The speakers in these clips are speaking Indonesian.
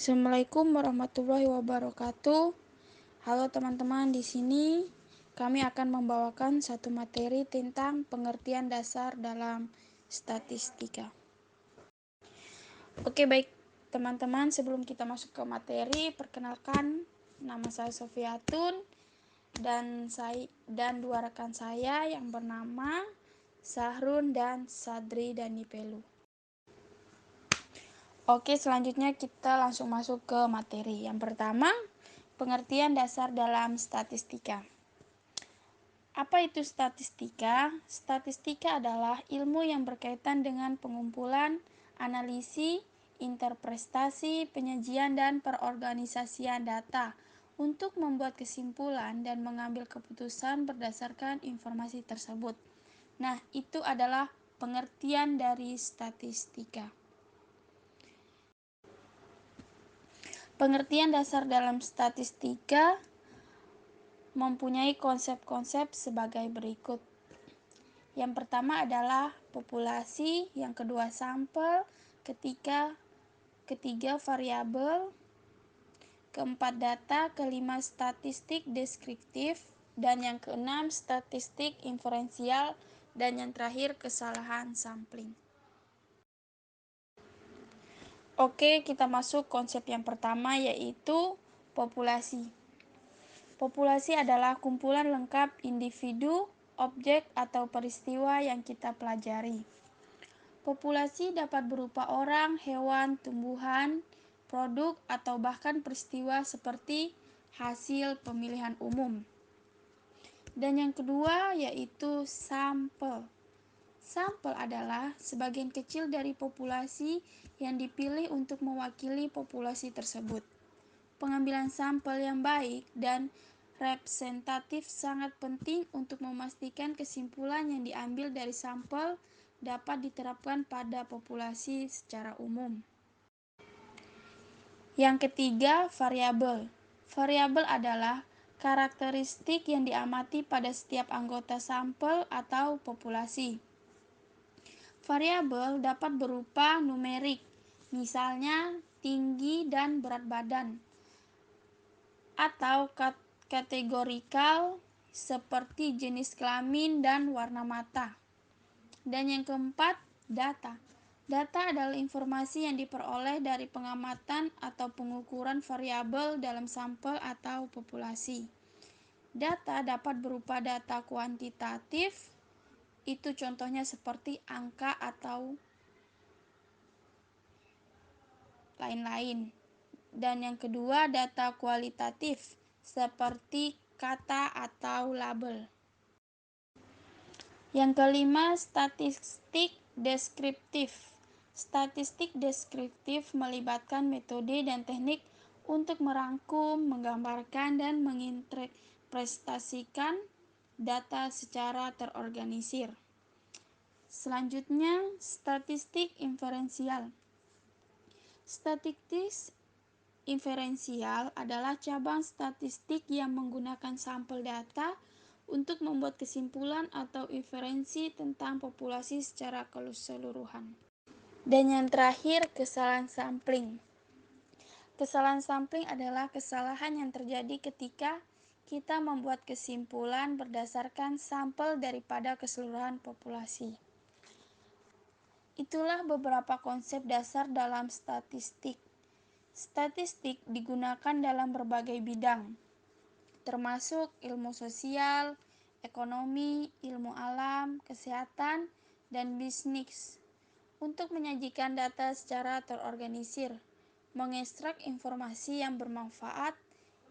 Assalamualaikum warahmatullahi wabarakatuh. Halo teman-teman, di sini kami akan membawakan satu materi tentang pengertian dasar dalam statistika. Oke, baik teman-teman, sebelum kita masuk ke materi, perkenalkan nama saya Sofiatun dan dua rekan saya yang bernama Sahrun dan Sadri Danipelu. Oke, selanjutnya kita langsung masuk ke materi. Yang pertama, pengertian dasar dalam statistika. Apa itu statistika? Statistika adalah ilmu yang berkaitan dengan pengumpulan, analisis, interpretasi, penyajian, dan perorganisasian data untuk membuat kesimpulan dan mengambil keputusan berdasarkan informasi tersebut. Nah, itu adalah pengertian dari statistika. Pengertian dasar dalam statistika mempunyai konsep-konsep sebagai berikut. Yang pertama adalah populasi, yang kedua sampel, ketiga variabel, keempat data, kelima statistik deskriptif, dan yang keenam statistik inferensial, dan yang terakhir kesalahan sampling. Oke, kita masuk konsep yang pertama, yaitu populasi. Populasi adalah kumpulan lengkap individu, objek, atau peristiwa yang kita pelajari. Populasi dapat berupa orang, hewan, tumbuhan, produk, atau bahkan peristiwa seperti hasil pemilihan umum. Dan yang kedua yaitu sampel. Sampel adalah sebagian kecil dari populasi yang dipilih untuk mewakili populasi tersebut. Pengambilan sampel yang baik dan representatif sangat penting untuk memastikan kesimpulan yang diambil dari sampel dapat diterapkan pada populasi secara umum. Yang ketiga, variabel. Variabel adalah karakteristik yang diamati pada setiap anggota sampel atau populasi. Variabel dapat berupa numerik, misalnya tinggi dan berat badan, atau kategorikal seperti jenis kelamin dan warna mata. Dan yang keempat, data. Data adalah informasi yang diperoleh dari pengamatan atau pengukuran variabel dalam sampel atau populasi. Data dapat berupa data kuantitatif, itu contohnya seperti angka atau lain-lain. Dan yang kedua, data kualitatif seperti kata atau label. Yang kelima, statistik deskriptif. Statistik deskriptif melibatkan metode dan teknik untuk merangkum, menggambarkan, dan menginterpretasikan data secara terorganisir. Selanjutnya, statistik inferensial. Statistik inferensial adalah cabang statistik yang menggunakan sampel data untuk membuat kesimpulan atau inferensi tentang populasi secara keseluruhan. Dan yang terakhir, kesalahan sampling. Kesalahan sampling adalah kesalahan yang terjadi ketika kita membuat kesimpulan berdasarkan sampel daripada keseluruhan populasi. Itulah beberapa konsep dasar dalam statistik. Statistik digunakan dalam berbagai bidang, termasuk ilmu sosial, ekonomi, ilmu alam, kesehatan, dan bisnis, untuk menyajikan data secara terorganisir, mengekstrak informasi yang bermanfaat,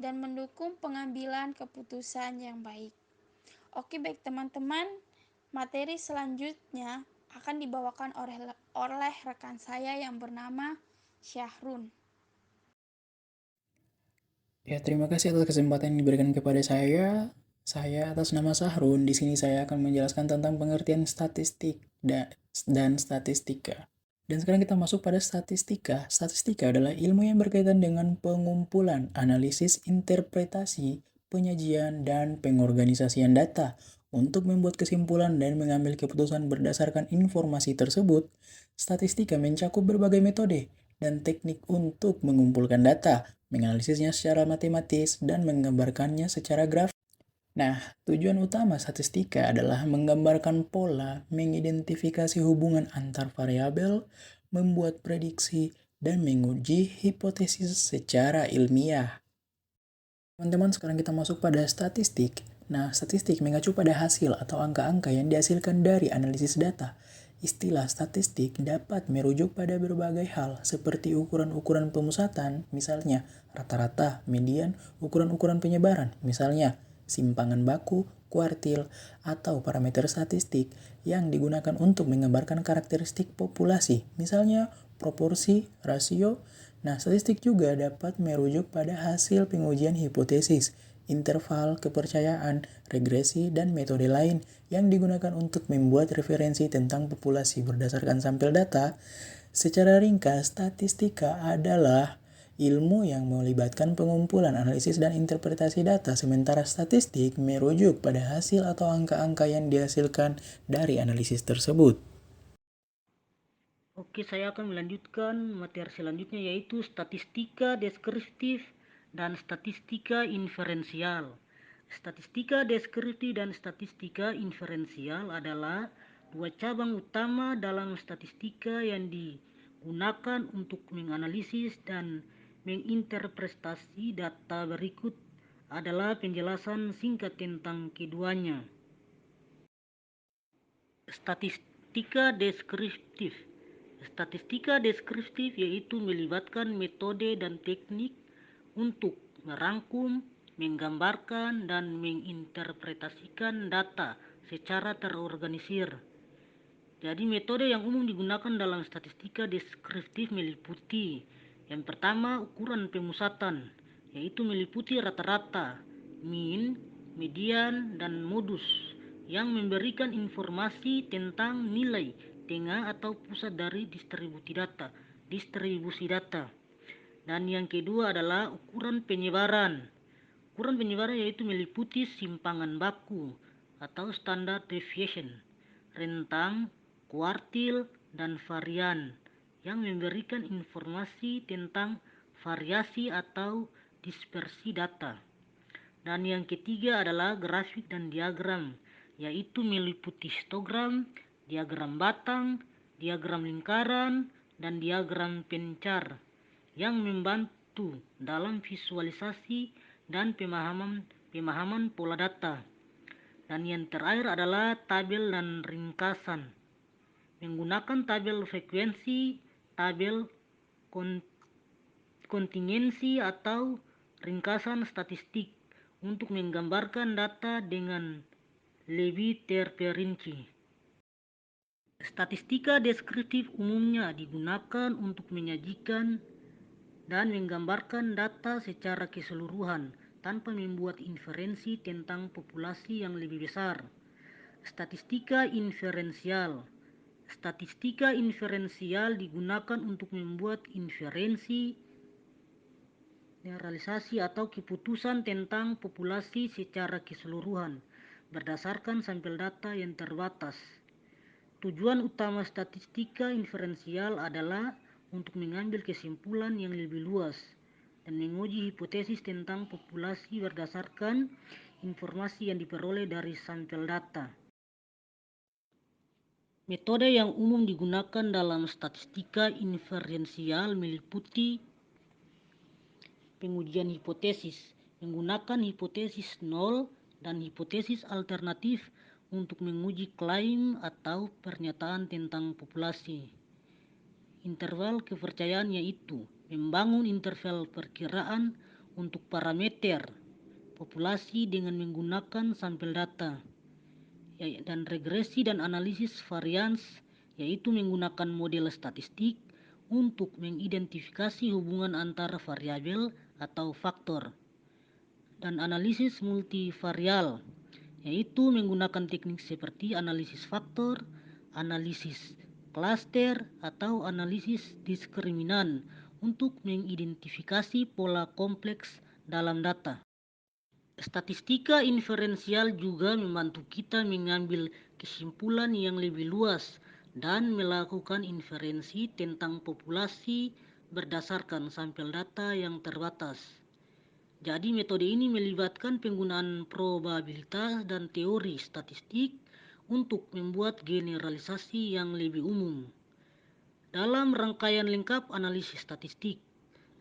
dan mendukung pengambilan keputusan yang baik. Oke, baik teman-teman, materi selanjutnya akan dibawakan oleh rekan saya yang bernama Syahrun. Ya, terima kasih atas kesempatan yang diberikan kepada saya. Saya atas nama Sahrun. Di sini saya akan menjelaskan tentang pengertian statistik dan statistika. Dan sekarang kita masuk pada statistika. Statistika adalah ilmu yang berkaitan dengan pengumpulan, analisis, interpretasi, penyajian, dan pengorganisasian data untuk membuat kesimpulan dan mengambil keputusan berdasarkan informasi tersebut. Statistika mencakup berbagai metode, dan teknik untuk mengumpulkan data, menganalisisnya secara matematis, dan menggambarkannya secara grafis. Nah, tujuan utama statistika adalah menggambarkan pola, mengidentifikasi hubungan antar variabel, membuat prediksi, dan menguji hipotesis secara ilmiah. Teman-teman, sekarang kita masuk pada statistik. Nah, statistik mengacu pada hasil atau angka-angka yang dihasilkan dari analisis data. Istilah statistik dapat merujuk pada berbagai hal, seperti ukuran-ukuran pemusatan, misalnya rata-rata, median, ukuran-ukuran penyebaran, misalnya simpangan baku, kuartil, atau parameter statistik yang digunakan untuk menggambarkan karakteristik populasi, misalnya proporsi, rasio. Nah, statistik juga dapat merujuk pada hasil pengujian hipotesis, interval kepercayaan, regresi, dan metode lain yang digunakan untuk membuat referensi tentang populasi berdasarkan sampel data. Secara ringkas, statistika adalah ilmu yang melibatkan pengumpulan, analisis, dan interpretasi data, sementara statistik merujuk pada hasil atau angka-angka yang dihasilkan dari analisis tersebut. Oke, saya akan melanjutkan materi selanjutnya yaitu statistika deskriptif dan statistika inferensial. Statistika deskriptif dan statistika inferensial adalah dua cabang utama dalam statistika yang digunakan untuk menganalisis dan menginterpretasi data. Berikut adalah penjelasan singkat tentang keduanya. Statistika deskriptif. Statistika deskriptif yaitu melibatkan metode dan teknik untuk merangkum, menggambarkan, dan menginterpretasikan data secara terorganisir. Jadi metode yang umum digunakan dalam statistika deskriptif meliputi yang pertama ukuran pemusatan, yaitu meliputi rata-rata, mean, median, dan modus yang memberikan informasi tentang nilai tengah atau pusat dari distribusi data. Dan yang kedua adalah ukuran penyebaran. Ukuran penyebaran yaitu meliputi simpangan baku atau standard deviation, rentang, kuartil, dan varian yang memberikan informasi tentang variasi atau dispersi data. Dan yang ketiga adalah grafik dan diagram, yaitu meliputi histogram, diagram batang, diagram lingkaran, dan diagram pencar yang membantu dalam visualisasi dan pemahaman pola data. Dan yang terakhir adalah tabel dan ringkasan. Menggunakan tabel frekuensi, tabel kontingensi atau ringkasan statistik untuk menggambarkan data dengan lebih terperinci. Statistika deskriptif umumnya digunakan untuk menyajikan dan menggambarkan data secara keseluruhan tanpa membuat inferensi tentang populasi yang lebih besar. Statistika inferensial. Statistika inferensial digunakan untuk membuat inferensi, generalisasi atau keputusan tentang populasi secara keseluruhan berdasarkan sampel data yang terbatas. Tujuan utama statistika inferensial adalah untuk mengambil kesimpulan yang lebih luas dan menguji hipotesis tentang populasi berdasarkan informasi yang diperoleh dari sampel data. Metode yang umum digunakan dalam statistika inferensial meliputi pengujian hipotesis, menggunakan hipotesis nol dan hipotesis alternatif untuk menguji klaim atau pernyataan tentang populasi. Interval kepercayaan yaitu membangun interval perkiraan untuk parameter populasi dengan menggunakan sampel data. Dan regresi dan analisis varians yaitu menggunakan model statistik untuk mengidentifikasi hubungan antara variabel atau faktor. Dan analisis multivarial yaitu menggunakan teknik seperti analisis faktor, analisis klaster, atau analisis diskriminan untuk mengidentifikasi pola kompleks dalam data. Statistika inferensial juga membantu kita mengambil kesimpulan yang lebih luas dan melakukan inferensi tentang populasi berdasarkan sampel data yang terbatas. Jadi metode ini melibatkan penggunaan probabilitas dan teori statistik untuk membuat generalisasi yang lebih umum. Dalam rangkaian lengkap analisis statistik,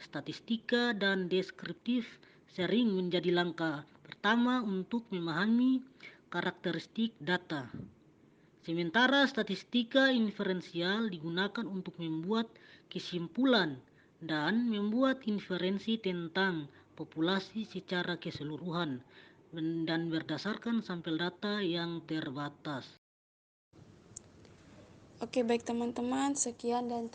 statistika dan deskriptif sering menjadi langkah pertama untuk memahami karakteristik data. Sementara statistika inferensial digunakan untuk membuat kesimpulan dan membuat inferensi tentang populasi secara keseluruhan dan berdasarkan sampel data yang terbatas. Oke, baik teman-teman, sekian dan